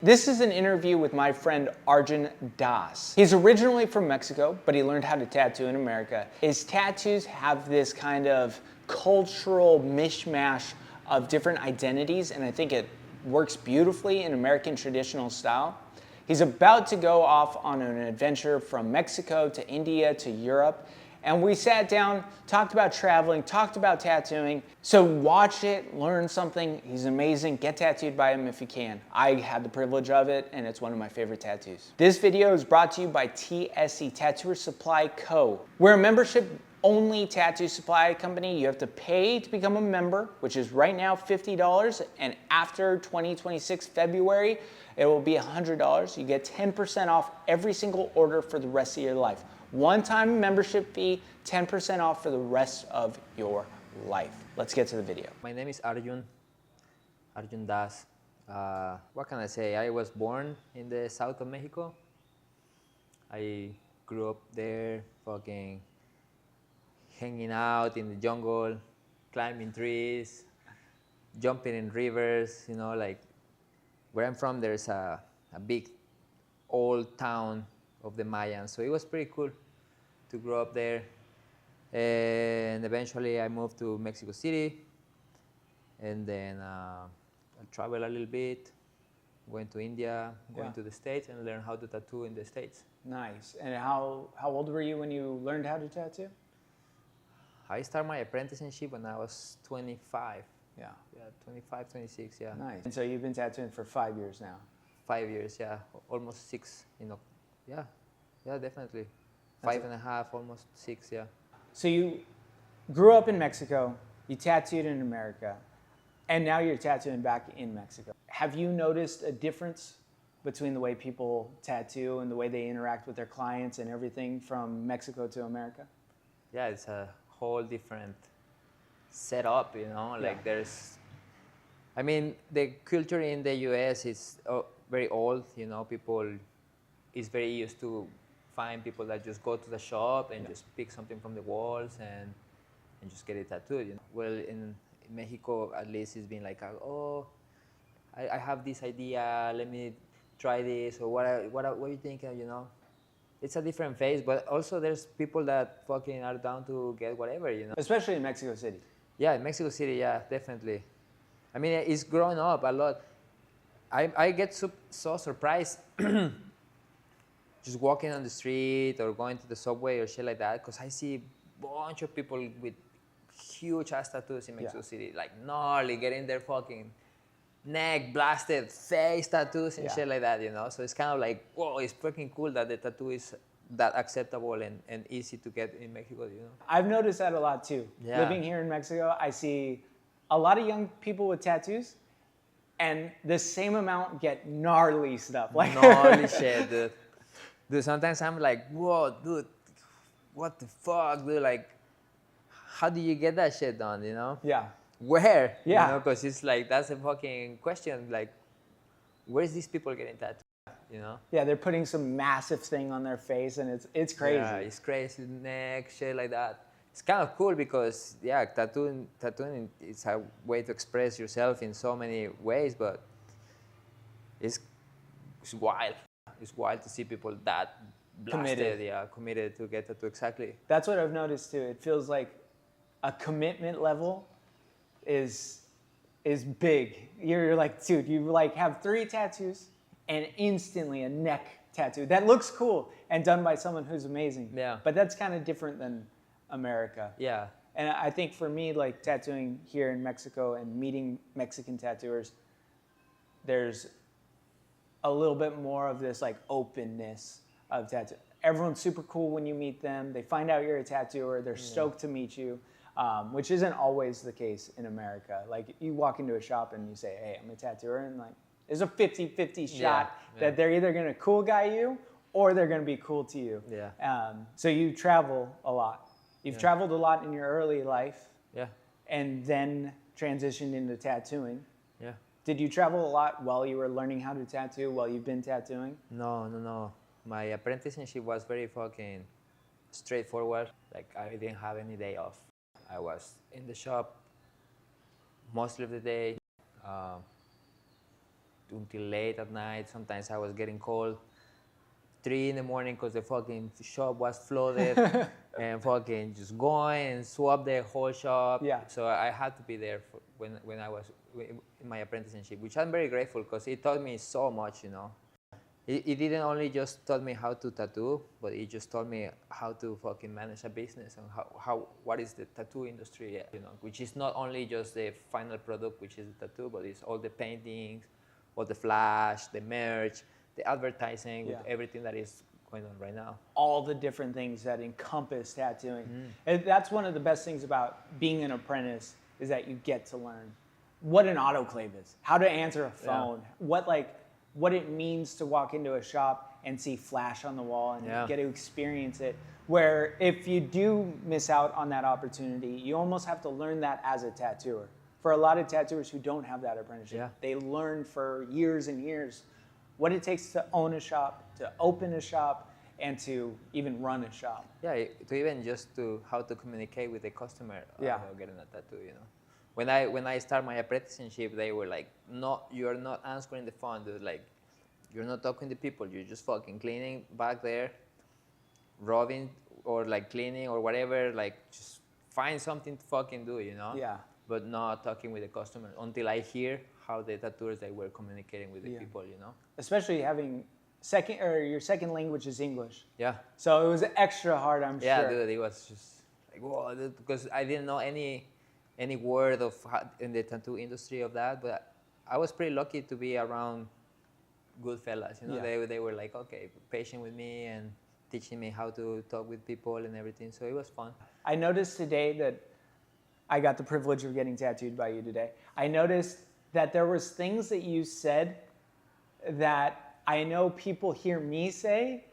This is an interview with my friend Arjun Dasa. He's originally from Mexico, but he learned how to tattoo in America. His tattoos have this kind of cultural mishmash of different identities, and I think it works beautifully in American traditional style. He's about to go off on an adventure from Mexico to India to Europe, and we sat down, talked about traveling, talked about tattooing. So watch it, learn something. He's amazing. Get tattooed by him if you can. I had the privilege of it, and it's one of my favorite tattoos. This video is brought to you by TSC Tattooer Supply Co. We're a membership-only tattoo supply company. You have to pay to become a member, which is right now $50, and after 2026 February, it will be $100. You get 10% off every single order for the rest of your life. One-time membership fee, 10% off for the rest of your life. Let's get to the video. My name is Arjun Dasa. What can I say? I was born in the south of Mexico. I grew up there, fucking hanging out in the jungle, climbing trees, jumping in rivers, you know, like where I'm from, there's a big old town of the Mayans. So it was pretty cool to grow up there. And eventually I moved to Mexico City. And then I traveled a little bit, went to India, going to the States, and learned how to tattoo in the States. Nice. And how old were you when you learned how to tattoo? I started my apprenticeship when I was 25. Yeah. Yeah, 25, 26, yeah. Nice. And so you've been tattooing for 5 years now? 5 years, yeah. Almost 6, you know. Yeah, definitely. 5.5, almost 6, yeah. So you grew up in Mexico, you tattooed in America, and now you're tattooing back in Mexico. Have you noticed a difference between the way people tattoo and the way they interact with their clients and everything from Mexico to America? Yeah, it's a whole different setup, you know. Like I mean, the culture in the US is very old, you know. People is very used to find people that just go to the shop and just pick something from the walls and just get it tattooed, you know. Well, in Mexico, at least, it's been like, oh, I have this idea, let me try this, or what are you thinking, you know? It's a different phase, but also there's people that fucking are down to get whatever, you know. Especially in Mexico City. Yeah, in Mexico City, yeah, definitely. I mean, it's grown up a lot. I get so surprised just walking on the street or going to the subway or shit like that, because I see a bunch of people with huge ass tattoos in Mexico City, like gnarly, getting their fucking neck blasted, face tattoos and shit like that, you know? So it's kind of like, whoa, it's freaking cool that the tattoo is that acceptable and easy to get in Mexico, you know? I've noticed that a lot too. Yeah. Living here in Mexico, I see a lot of young people with tattoos, and the same amount get gnarly stuff. Like gnarly shit, dude. Dude, sometimes I'm like, whoa, dude, what the fuck, dude? Like, how do you get that shit done, you know? Yeah. Where? Yeah. You know, because it's like, that's a fucking question. Like, where's these people getting tattooed, you know? Yeah, they're putting some massive thing on their face, and it's crazy. Yeah, it's crazy, neck, shit like that. It's kind of cool because, yeah, tattooing is a way to express yourself in so many ways, but it's wild. It's wild to see people that blasted, committed to get tattooed. Exactly. That's what I've noticed too. It feels like a commitment level is big. You're like, dude, you like have 3 tattoos and instantly a neck tattoo. That looks cool and done by someone who's amazing. Yeah. But that's kind of different than America. Yeah. And I think for me, like tattooing here in Mexico and meeting Mexican tattooers, there's a little bit more of this like openness of tattoo. Everyone's super cool when you meet them. They find out you're a tattooer. They're stoked to meet you, which isn't always the case in America. Like you walk into a shop and you say, hey, I'm a tattooer, and like there's a 50-50 shot that they're either gonna cool guy you or they're gonna be cool to you. Yeah. So you travel a lot. You've traveled a lot in your early life. Yeah. And then transitioned into tattooing. Yeah. Did you travel a lot while you were learning how to tattoo, while you've been tattooing? No. My apprenticeship was very fucking straightforward. Like, I didn't have any day off. I was in the shop most of the day. until late at night. Sometimes I was getting called 3 in the morning because the fucking shop was flooded and fucking just going and swap the whole shop. Yeah. So I had to be there for when I was in my apprenticeship, which I'm very grateful because it taught me so much, you know. It didn't only just taught me how to tattoo, but it just taught me how to fucking manage a business and what is the tattoo industry, you know, which is not only just the final product, which is the tattoo, but it's all the paintings, all the flash, the merch, the advertising, with everything that is going on right now. All the different things that encompass tattooing. And that's one of the best things about being an apprentice is that you get to learn what an autoclave is, how to answer a phone, what it means to walk into a shop and see flash on the wall and get to experience it. Where if you do miss out on that opportunity, you almost have to learn that as a tattooer. For a lot of tattooers who don't have that apprenticeship, they learn for years and years what it takes to own a shop, to open a shop, and to even run a shop. Yeah, to even just to how to communicate with the customer about getting a tattoo, you know. When I start my apprenticeship, they were like, "No, you're not answering the phone, dude. Like, you're not talking to people. You're just fucking cleaning back there, rubbing or like cleaning or whatever. Like, just find something to fucking do, you know." Yeah. But not talking with the customer until I hear how the tattooers they were communicating with the people, you know. Especially having your second language is English. Yeah. So it was extra hard, I'm Yeah, sure. dude, it was just like, whoa, dude, because I didn't know any word of in the tattoo industry of that, but I was pretty lucky to be around good fellas, you know. They were like, okay, patient with me and teaching me how to talk with people and everything, so it was fun. I noticed today that I got the privilege of getting tattooed by you today. I noticed that there was things that you said that I know people hear me say,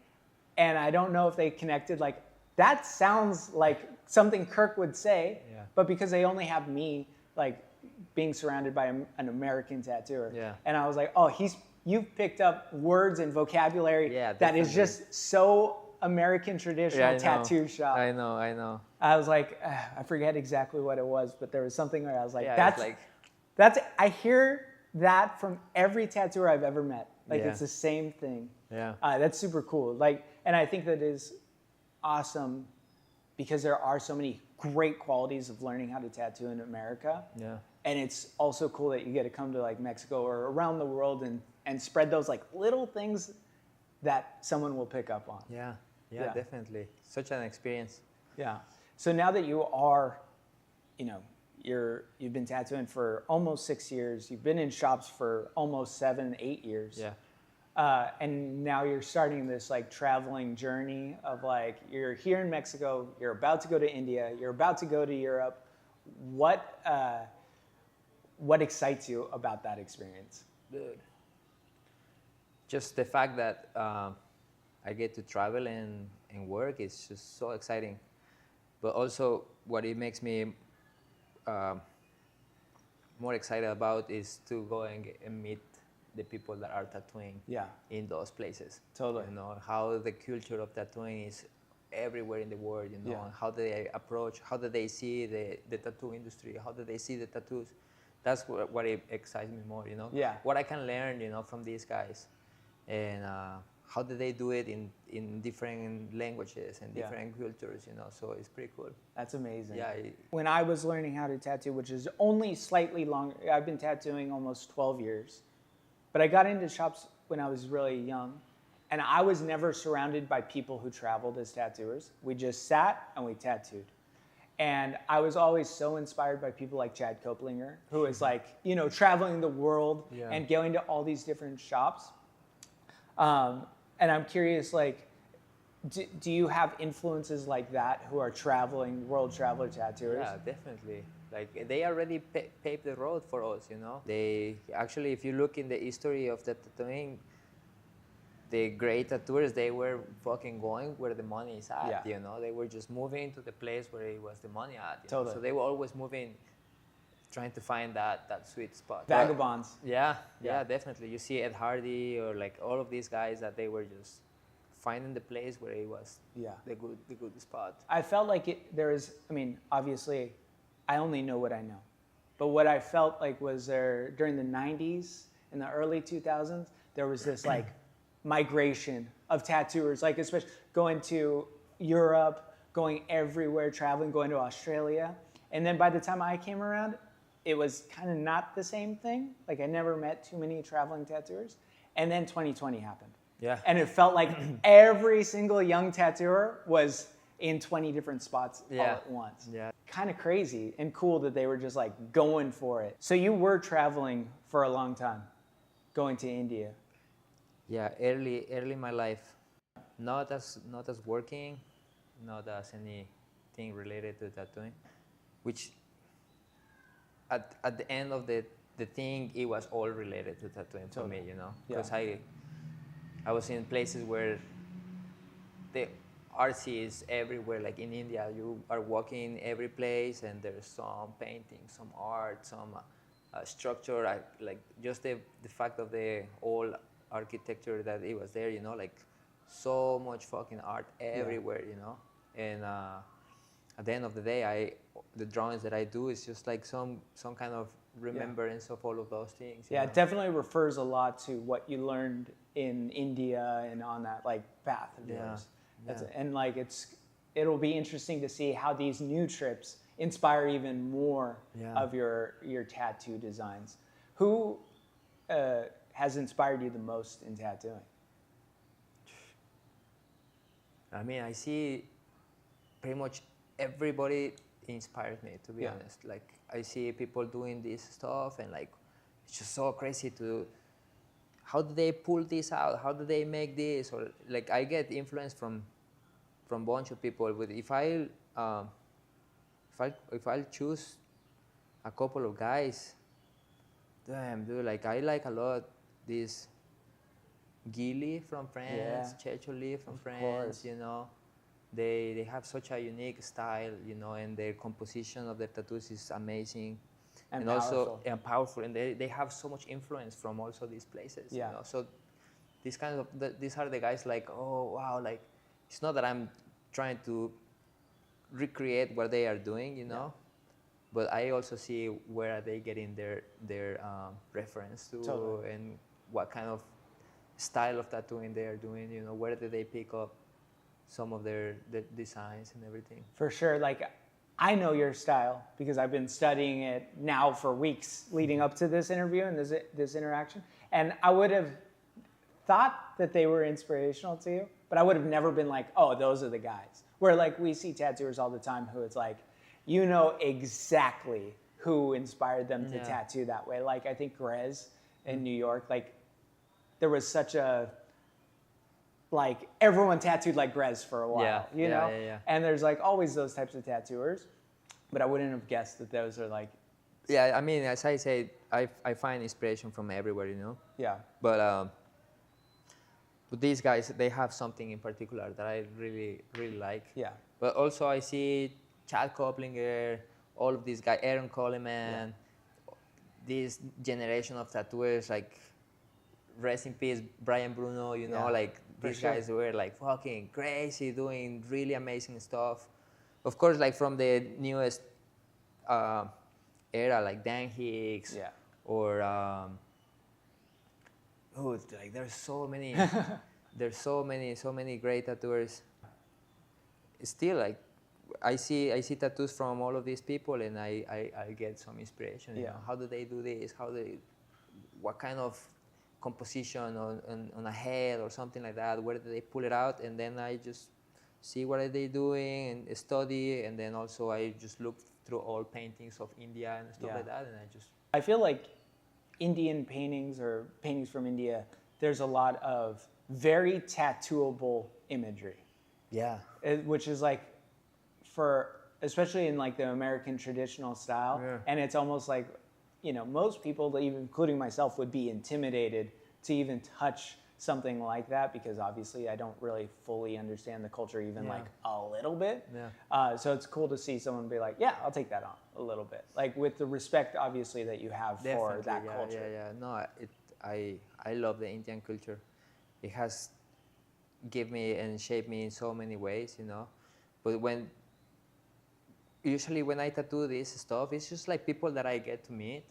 and I don't know if they connected, like, that sounds like something Kirk would say, but because they only have me, like, being surrounded by an American tattooer. And I was like, oh, you've picked up words and vocabulary that is just so American traditional tattoo shop. I know. I was like, I forget exactly what it was, but there was something where I was like, I hear that from every tattooer I've ever met. Like, it's the same thing. That's super cool. Like, and I think that is awesome because there are so many great qualities of learning how to tattoo in America. And it's also cool that you get to come to like Mexico or around the world and spread those like little things that someone will pick up on. Yeah, definitely. Such an experience. Yeah. So now that you are, you know, you've been tattooing for almost 6 years. You've been in shops for almost 7, 8 years. And now you're starting this like traveling journey of like, you're here in Mexico, you're about to go to India, you're about to go to Europe. What excites you about that experience? Dude, just the fact that I get to travel and work is just so exciting. But also what it makes me more excited about is to go and meet the people that are tattooing in those places. Totally. You know, how the culture of tattooing is everywhere in the world, you know, and how they approach, how do they see the tattoo industry, how do they see the tattoos. That's what it excites me more, you know. What I can learn, you know, from these guys. And how do they do it in different languages and different cultures, you know, so it's pretty cool. That's amazing. Yeah. When I was learning how to tattoo, which is only slightly longer, I've been tattooing almost 12 years, but I got into shops when I was really young, and I was never surrounded by people who traveled as tattooers. We just sat and we tattooed. And I was always so inspired by people like Chad Coplinger, who is like, you know, traveling the world and going to all these different shops. And I'm curious, like, do you have influences like that who are traveling, world traveler tattooers? Yeah, definitely. Like, they already paved the road for us, you know. They actually, if you look in the history of the tattooing, the great tattooers, they were fucking going where the money is at, you know. They were just moving to the place where it was the money at. You know? So they were always moving, trying to find that sweet spot. Vagabonds. Yeah, definitely. You see Ed Hardy or like all of these guys that they were just finding the place where it was the good spot. I felt like there is, I mean, obviously, I only know what I know. But what I felt like was there during the 90s in the early 2000s, there was this like migration of tattooers, like especially going to Europe, going everywhere, traveling, going to Australia. And then by the time I came around, it was kind of not the same thing. Like I never met too many traveling tattooers. And then 2020 happened. Yeah. And it felt like every single young tattooer was in 20 different spots all at once. Yeah. Kind of crazy and cool that they were just like going for it. So you were traveling for a long time, going to India. Yeah, early in my life, not as working, not as anything related to tattooing, which at the end of the thing, it was all related to tattooing for me, you know, because I was in places where the art is everywhere. Like in India, you are walking every place, and there's some painting, some art, some structure. Like just the fact of the old architecture that it was there, you know, like so much fucking art everywhere, you know. And at the end of the day, the drawings that I do is just like some kind of remembrance of all of those things. Yeah, it definitely refers a lot to what you learned in India and on that like path of yours. And like it'll be interesting to see how these new trips inspire even more of your tattoo designs. Who has inspired you the most in tattooing? I mean, I see pretty much everybody inspires me, to be honest. Like I see people doing this stuff, and like it's just so crazy to how do they pull this out? How do they make this? Or like I get influence from a bunch of people. But if I choose a couple of guys, damn dude, like I like a lot this Gilly from France, Checholi from France, you know. They have such a unique style, you know, and their composition of their tattoos is amazing. And also powerful, and they have so much influence from also these places, you know. So these are the guys like, oh wow, like it's not that I'm trying to recreate what they are doing, you know, but I also see where are they getting their reference to, and what kind of style of tattooing they are doing, you know, where did they pick up some of their designs and everything. For sure. Like I know your style because I've been studying it now for weeks leading up to this interview and this interaction. And I would have thought that they were inspirational to you, but I would have never been like, oh, those are the guys. Where like we see tattooers all the time who it's like, you know exactly who inspired them to tattoo that way. Like I think Grez in New York, like there was such a, like everyone tattooed like Grez for a while, you know? And there's like always those types of tattooers, but I wouldn't have guessed that those are like. Yeah, I mean, as I say, I find inspiration from everywhere, you know? Yeah. But these guys, they have something in particular that I really, really like. Yeah. But also I see Chad Koplinger, all of these guys, Aaron Coleman, this generation of tattooers, like rest in peace, Brian Bruno, you know, like these guys were like fucking crazy, doing really amazing stuff. Of course, like from the newest era, like Dan Hicks, or like there's so many, so many great tattooers. Still, like I see tattoos from all of these people, and I get some inspiration. You know, how do they do this? What kind of composition on a head or something like that? Where do they pull it out? And then I just see what are they doing and study, and then also I just look through all paintings of India and stuff like that, and I feel like Indian paintings or paintings from India, there's a lot of very tattooable imagery. Yeah. Which is like especially in like the American traditional style, and it's almost like, you know, most people, even including myself, would be intimidated to even touch something like that because obviously I don't really fully understand the culture even like a little bit. So it's cool to see someone be like, yeah, I'll take that on a little bit. Like with the respect obviously that you have for that culture. No, I love the Indian culture. It has given me and shaped me in so many ways, you know. But usually when I tattoo this stuff, it's just like people that I get to meet.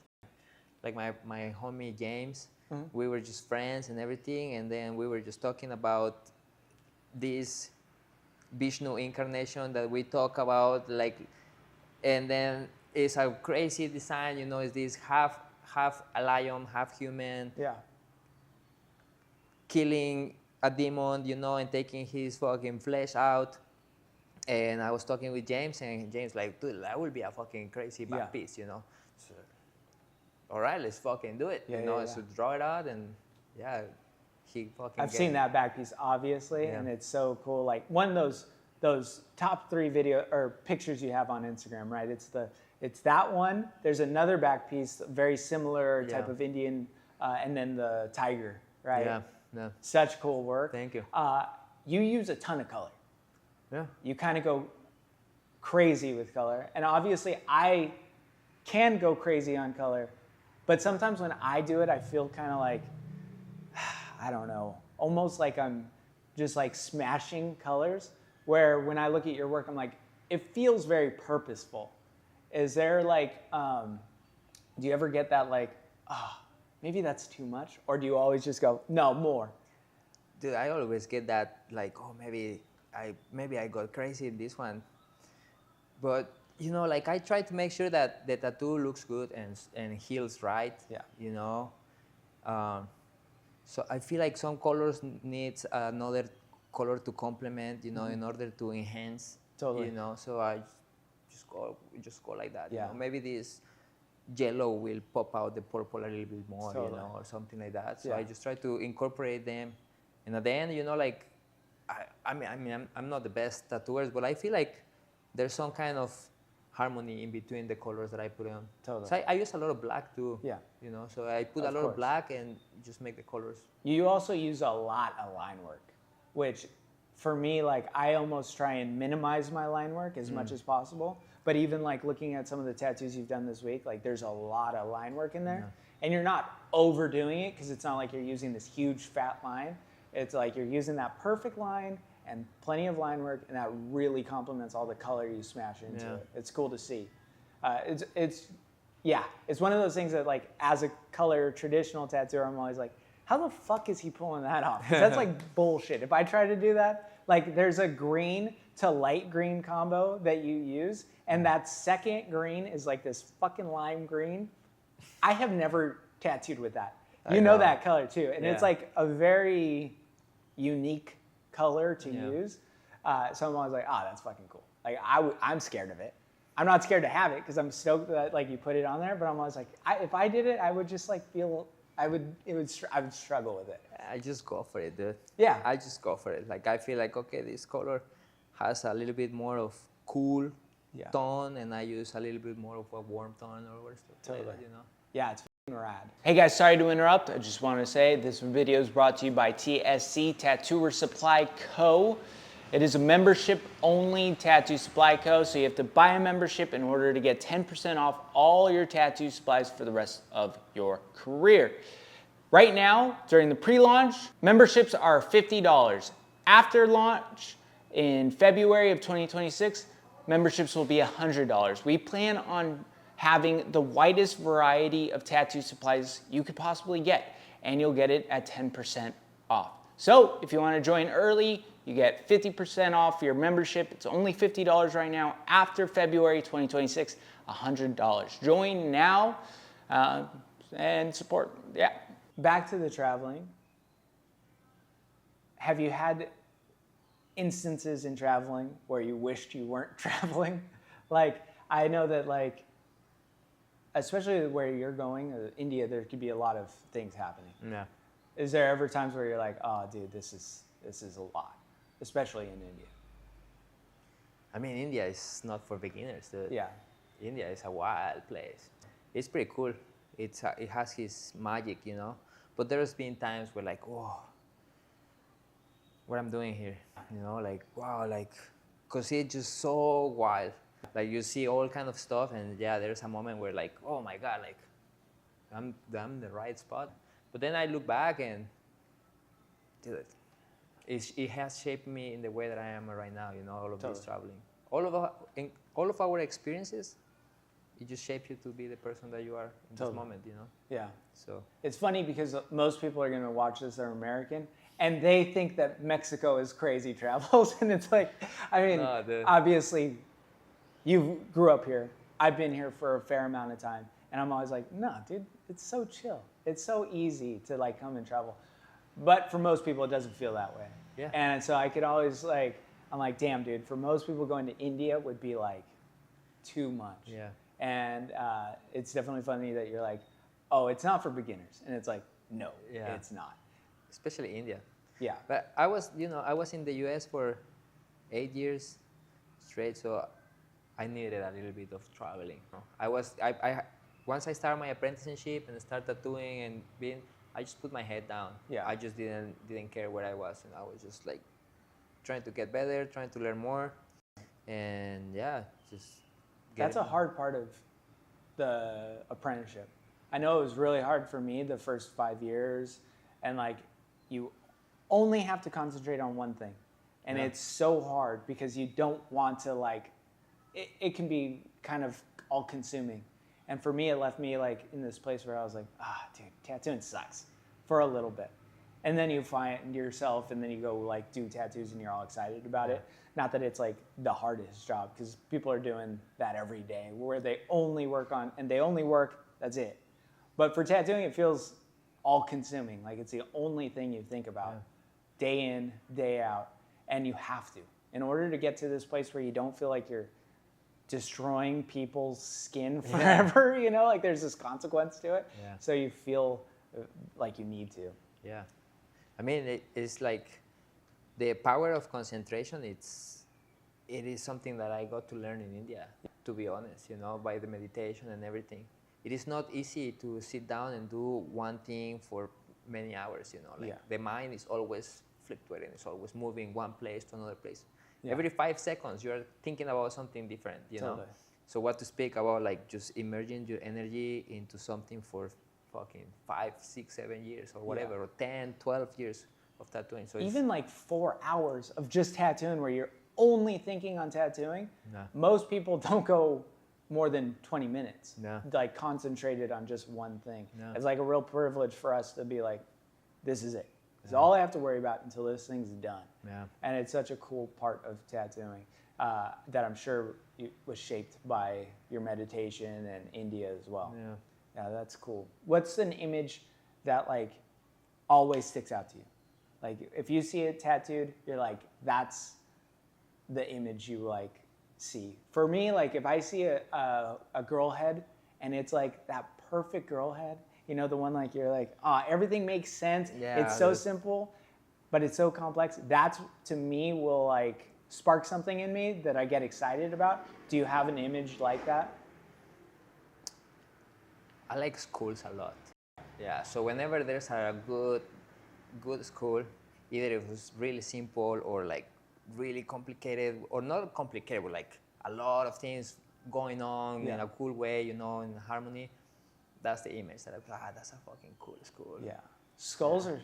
Like my homie James, We were just friends and everything, and then we were just talking about this Vishnu incarnation that we talk about, like, and then it's a crazy design, you know, it's this half a lion, half human, killing a demon, you know, and taking his fucking flesh out. And I was talking with James, and James like, dude, that would be a fucking crazy back piece, you know. So, all right, let's fucking do it, you know. So draw it out, and he fucking. I've seen that back piece, obviously, and it's so cool. Like one of those top 3 video or pictures you have on Instagram, right? It's that one. There's another back piece, very similar type of Indian, and then the tiger, right? Yeah. Such cool work. Thank you. You use a ton of color. Yeah. You kind of go crazy with color, and obviously I can go crazy on color, but sometimes when I do it, I feel kind of like, I don't know, almost like I'm just like smashing colors, where when I look at your work, I'm like, it feels very purposeful. Is there like, do you ever get that like, maybe that's too much? Or do you always just go, no, more? Dude, I always get that like, oh, maybe I got crazy in this one. But, you know, like I try to make sure that the tattoo looks good and heals right, you know. So I feel like some colors needs another color to complement, you know, in order to enhance, you know. So I just go like that, you know. Maybe this yellow will pop out the purple a little bit more, you know, or something like that. So I just try to incorporate them. And at the end, you know, like, I mean, I'm not the best tattooer, but I feel like there's some kind of harmony in between the colors that I put on. Totally. So I use a lot of black too. Yeah. You know, so I put a lot of black and just make the colors. You also use a lot of line work, which for me, like I almost try and minimize my line work as much as possible. But even like looking at some of the tattoos you've done this week, like there's a lot of line work in there. And you're not overdoing it because it's not like you're using this huge fat line. It's like you're using that perfect line and plenty of line work, and that really complements all the color you smash into it. It's cool to see. It's one of those things that like as a color traditional tattooer, I'm always like, how the fuck is he pulling that off? 'Cause that's like bullshit. If I try to do that, like there's a green to light green combo that you use, and that second green is like this fucking lime green. I have never tattooed with that. You know that color too, and it's like a very unique color to use. So I'm always like, that's fucking cool. Like I'm scared of it. I'm not scared to have it because I'm stoked that like you put it on there. But I'm always like, if I did it, I would just like feel, I would struggle with it. I just go for it, dude. Yeah. I just go for it. Like I feel like, okay, this color has a little bit more of cool tone, and I use a little bit more of a warm tone or stuff like that, you know. Yeah, it's rad. Hey guys, sorry to interrupt. I just want to say this video is brought to you by TSC Tattooer Supply Co. It is a membership-only tattoo supply co, so you have to buy a membership in order to get 10% off all your tattoo supplies for the rest of your career. Right now, during the pre-launch, memberships are $50. After launch in February of 2026, memberships will be $100. We plan on having the widest variety of tattoo supplies you could possibly get, and you'll get it at 10% off. So if you want to join early, you get 50% off your membership. It's only $50 right now. After February 2026, $100. Join now and support. Yeah. Back to the traveling. Have you had instances in traveling where you wished you weren't traveling? Like, I know that like, especially where you're going, India, there could be a lot of things happening. Yeah. Is there ever times where you're like, oh, dude, this is a lot, especially in India? I mean, India is not for beginners, dude. Yeah. India is a wild place. It's pretty cool. It has its magic, you know. But there's been times where like, whoa, what I'm doing here, you know, like, wow, like, cause it's just so wild. Like you see all kind of stuff, and yeah, there's a moment where like, oh my God, like, I'm in the right spot. But then I look back and, dude, it has shaped me in the way that I am right now. You know, all of this traveling, all of our experiences it just shapes you to be the person that you are in Totally. this moment, you know. Yeah. So It's funny because most people are going to watch this are American and they think that Mexico is crazy travels. And it's like, I mean, obviously you grew up here. I've been here for a fair amount of time. And I'm always like, no, dude, it's so chill. It's so easy to like come and travel. But for most people, it doesn't feel that way. Yeah. And so I could always like, I'm like, damn, dude, for most people going to India would be like too much. yeah, And it's definitely funny that you're like, oh, it's not for beginners. And it's like, no, Yeah. it's not. especially India. Yeah. But I was, I was in the U.S. for 8 years straight, so I needed a little bit of traveling. Once I started my apprenticeship and started tattooing and being, I just put my head down. Yeah. I just didn't care where I was, and I was just like trying to get better, trying to learn more, and yeah, just. That's a hard part of the apprenticeship. I know it was really hard for me the first 5 years, and like you only have to concentrate on one thing, and it's so hard because you don't want to like. It can be kind of all consuming, and for me, it left me like in this place where I was like, dude, tattooing sucks for a little bit, and then you find yourself, and then you go like do tattoos, and you're all excited about it. Not that it's like the hardest job, because people are doing that every day where they only work on, and they only work, that's it. But for tattooing, it feels all consuming. Like it's the only thing you think about day in, day out. And you have to. In order to get to this place where you don't feel like you're destroying people's skin forever, you know, like there's this consequence to it. Yeah. So you feel like you need to. Yeah, I mean, it's like the power of concentration. It is something that I got to learn in India, to be honest, by the meditation and everything. It is not easy to sit down and do one thing for many hours, the mind is always fluctuating, it's always moving one place to another place. Yeah. Every 5 seconds, you're thinking about something different, know? So what to speak about, like just immerging your energy into something for fucking 5, 6, 7 years or whatever, or 10, 12 years of tattooing. So even like 4 hours of just tattooing where you're only thinking on tattooing, most people don't go more than 20 minutes, like concentrated on just one thing. It's like a real privilege for us to be like, this is it. It's all I have to worry about until this thing's done. And it's such a cool part of tattooing that I'm sure was shaped by your meditation and India as well. Yeah, that's cool. What's an image that like always sticks out to you? Like if you see it tattooed, you're like, that's the image you like see. For me, like if I see a girl head and it's like that perfect girl head, the one like you're like, everything makes sense. It's so simple, but it's so complex. That's to me will like spark something in me that I get excited about. Do you have an image like that? I like schools a lot. Yeah, so whenever there's a good school, either if it's really simple or like really complicated, or not complicated, but like a lot of things going on in a cool way, in harmony, that's the image that that's a fucking cool school. Yeah. Skulls are,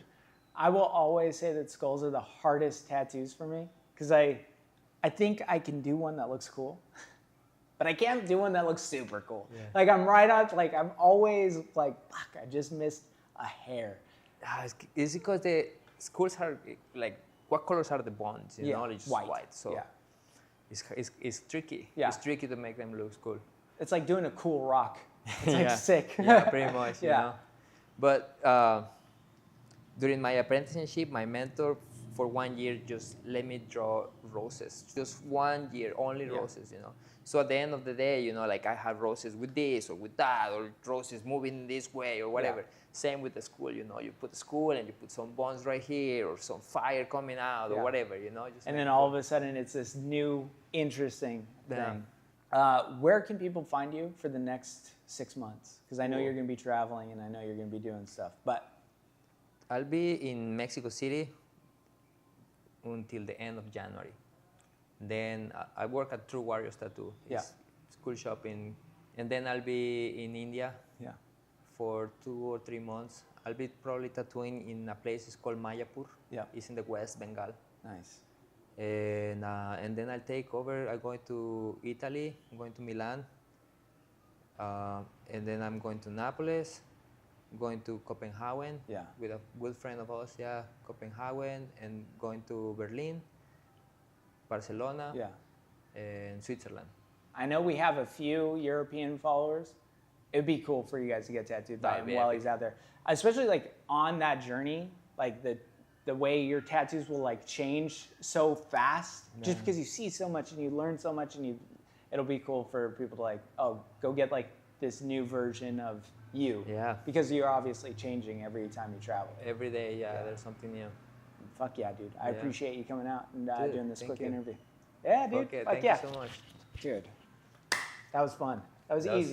I will always say that skulls are the hardest tattoos for me, because I think I can do one that looks cool, but I can't do one that looks super cool. Like I'm right on, like I'm always like, fuck, I just missed a hair. It's because the schools are like, what colors are the bonds? It's just white. So it's tricky. It's tricky to make them look cool. It's like doing a cool rock. It's like sick. Yeah, pretty much, you know. But during my apprenticeship, my mentor for 1 year just let me draw roses. Just 1 year, only roses, So at the end of the day, like I have roses with this or with that, or roses moving this way or whatever. Same with the school, you put the school and you put some bonds right here or some fire coming out or whatever, Just and then all of a sudden it's this new, interesting thing. Where can people find you for the next 6 months? Because I know you're going to be traveling and I know you're going to be doing stuff. But I'll be in Mexico City until the end of January. Then I work at True Warriors Tattoo. It's cool shop and then I'll be in India for 2 or 3 months. I'll be probably tattooing in a place it's called Mayapur. It's in the West Bengal. Nice. And then I'll take over. I'm going to Italy. I'm going to Milan. And then I'm going to Naples, going to Copenhagen Yeah. with a good friend of ours, yeah, Copenhagen, and going to Berlin, Barcelona, Yeah. and Switzerland. I know we have a few European followers. It'd be cool for you guys to get tattooed by That'd him be while epic. he's out there. Especially like on that journey, like the way your tattoos will like change so fast just because you see so much and you learn so much and it'll be cool for people to like, oh, go get like this new version of you. Yeah. Because you're obviously changing every time you travel. Every day, yeah, there's something new. Fuck yeah, dude. I Yeah. appreciate you coming out and Dude, doing this thank quick you. interview. Yeah, dude. Okay, Fuck thank yeah. you so much. Dude. That was fun. That was That was- easy.